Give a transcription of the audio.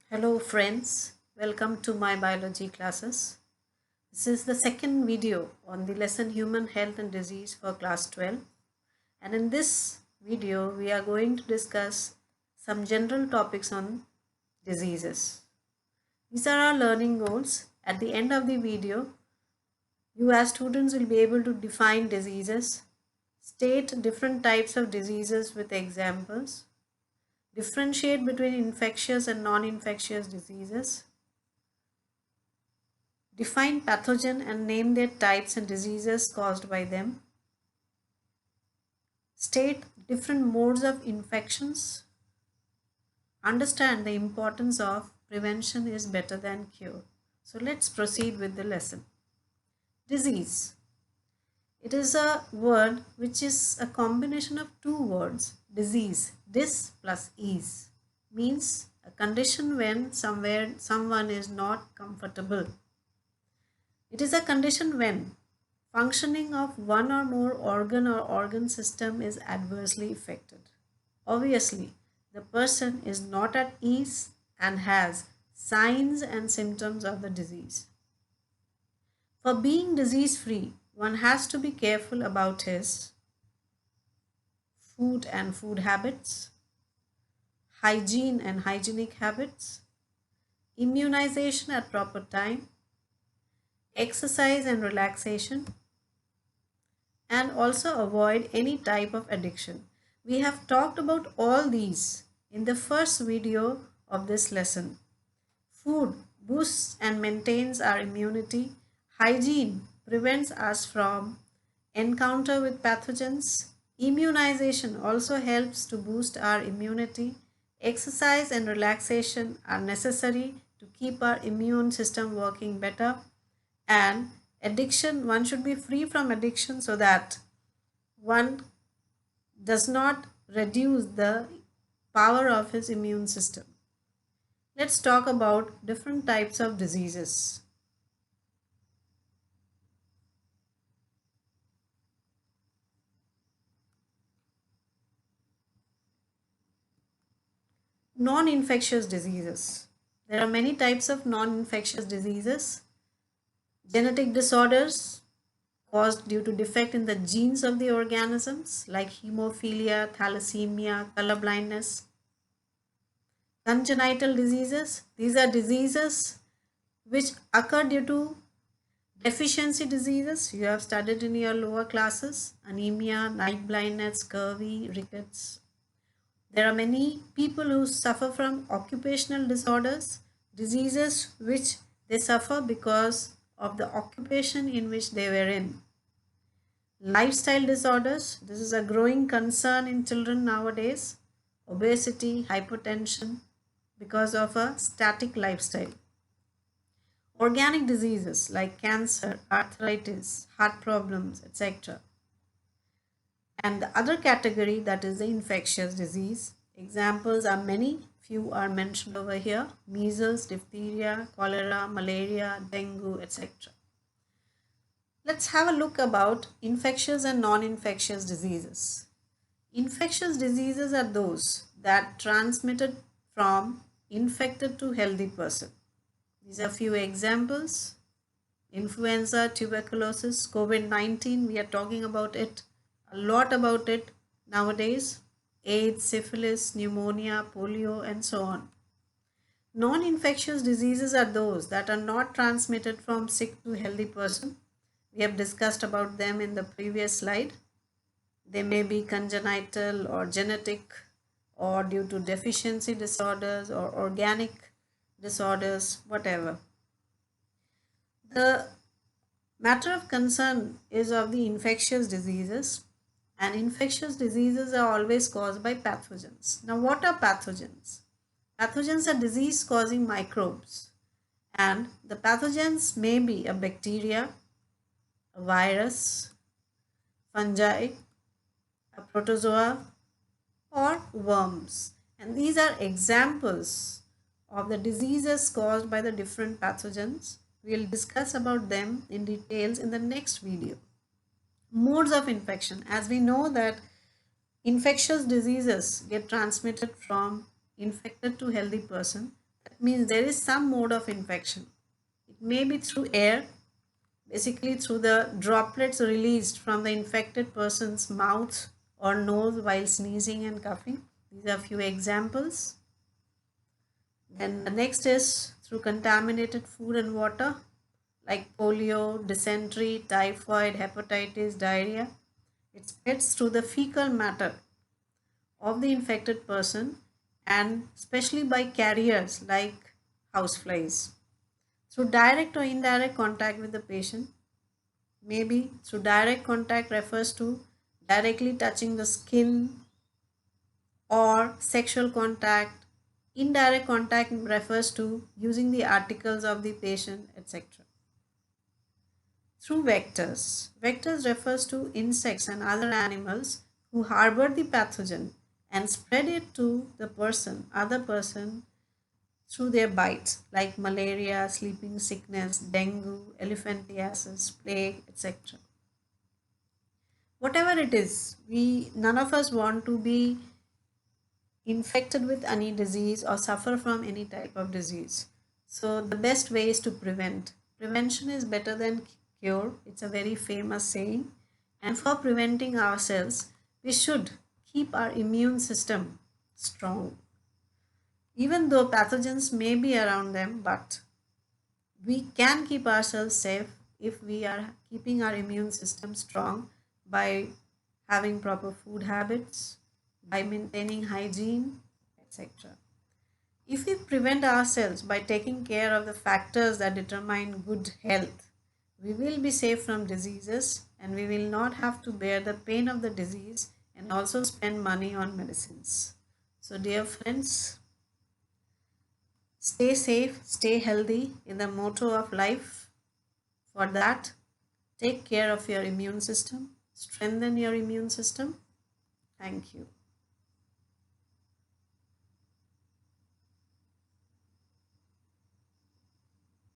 Hello friends, welcome to my biology classes. This is the second video on the lesson Human Health and Disease for class 12, and in this video we are going to discuss some general topics on diseases. These are our learning goals. At the end of the video, you as students will be able to define diseases, state different types of diseases with examples, differentiate between infectious and non-infectious diseases, define pathogen and name their types and diseases caused by them, state different modes of infections, understand the importance of prevention is better than cure. So let's proceed with the lesson. Disease. It is a word which is a combination of two words. Disease, dis plus ease, means a condition when someone is not comfortable. It is a condition when functioning of one or more organ or organ system is adversely affected. Obviously, the person is not at ease and has signs and symptoms of the disease. For being disease free, one has to be careful about his food and food habits, hygiene and hygienic habits, immunization at proper time, exercise and relaxation, and also avoid any type of addiction. We have talked about all these in the first video of this lesson. Food boosts and maintains our immunity. Hygiene prevents us from encounter with pathogens. Immunization also helps to boost our immunity. Exercise and relaxation are necessary to keep our immune system working better. And addiction, one should be free from addiction so that one does not reduce the power of his immune system. Let's talk about different types of diseases. Non-infectious diseases. There are many types of non-infectious diseases. Genetic disorders caused due to defect in the genes of the organisms like hemophilia, thalassemia, color blindness. Congenital diseases. These are diseases which occur due to deficiency diseases. You have studied in your lower classes: anemia, night blindness, scurvy, rickets. There are many people who suffer from occupational disorders, diseases which they suffer because of the occupation in which they were in. Lifestyle disorders. This is a growing concern in children nowadays. Obesity, hypertension, because of a static lifestyle. Organic diseases like cancer, arthritis, heart problems, etc. And the other category, that is the infectious disease. Examples are many, few are mentioned over here: measles, diphtheria, cholera, malaria, dengue, etc. Let's have a look about infectious and non-infectious diseases. Infectious diseases are those that transmitted from infected to healthy person. These are few examples: influenza, tuberculosis, COVID-19, we are talking about it, a lot about it nowadays, AIDS, syphilis, pneumonia, polio, and so on. Non-infectious diseases are those that are not transmitted from sick to healthy person. We have discussed about them in the previous slide. They may be congenital or genetic or due to deficiency disorders or organic disorders, whatever. The matter of concern is of the infectious diseases, and infectious diseases are always caused by pathogens. Now, what are pathogens? Pathogens are disease causing microbes, and the pathogens may be a bacteria, a virus, fungi, a protozoa, or worms. And these are examples of the diseases caused by the different pathogens. We'll discuss about them in details in the next video. Modes of infection. As we know that infectious diseases get transmitted from infected to healthy person. The means there is some mode of infection. It may be through air, basically through the droplets released from the infected person's mouth or nose while sneezing and coughing. These are a few examples. Then the next is through contaminated food and water like polio, dysentery, typhoid, hepatitis, diarrhea. It spreads through the fecal matter of the infected person and especially by carriers like houseflies. Through direct or indirect contact with the patient, maybe through direct contact refers to directly touching the skin or sexual contact. Indirect contact refers to using the articles of the patient, etc. Through vectors. Vectors refers to insects and other animals who harbor the pathogen and spread it to the other person through their bites like malaria, sleeping sickness, dengue, elephantiasis, plague, etc. Whatever it is, none of us want to be infected with any disease or suffer from any type of disease. So the best way is to prevent. Prevention is better than cure. It's a very famous saying. And for preventing ourselves, we should keep our immune system strong. Even though pathogens may be around them, but we can keep ourselves safe if we are keeping our immune system strong by having proper food habits, by maintaining hygiene, etc. If we prevent ourselves by taking care of the factors that determine good health, we will be safe from diseases and we will not have to bear the pain of the disease and also spend money on medicines. So, dear friends, stay safe, stay healthy in the motto of life. For that, take care of your immune system, strengthen your immune system. Thank you.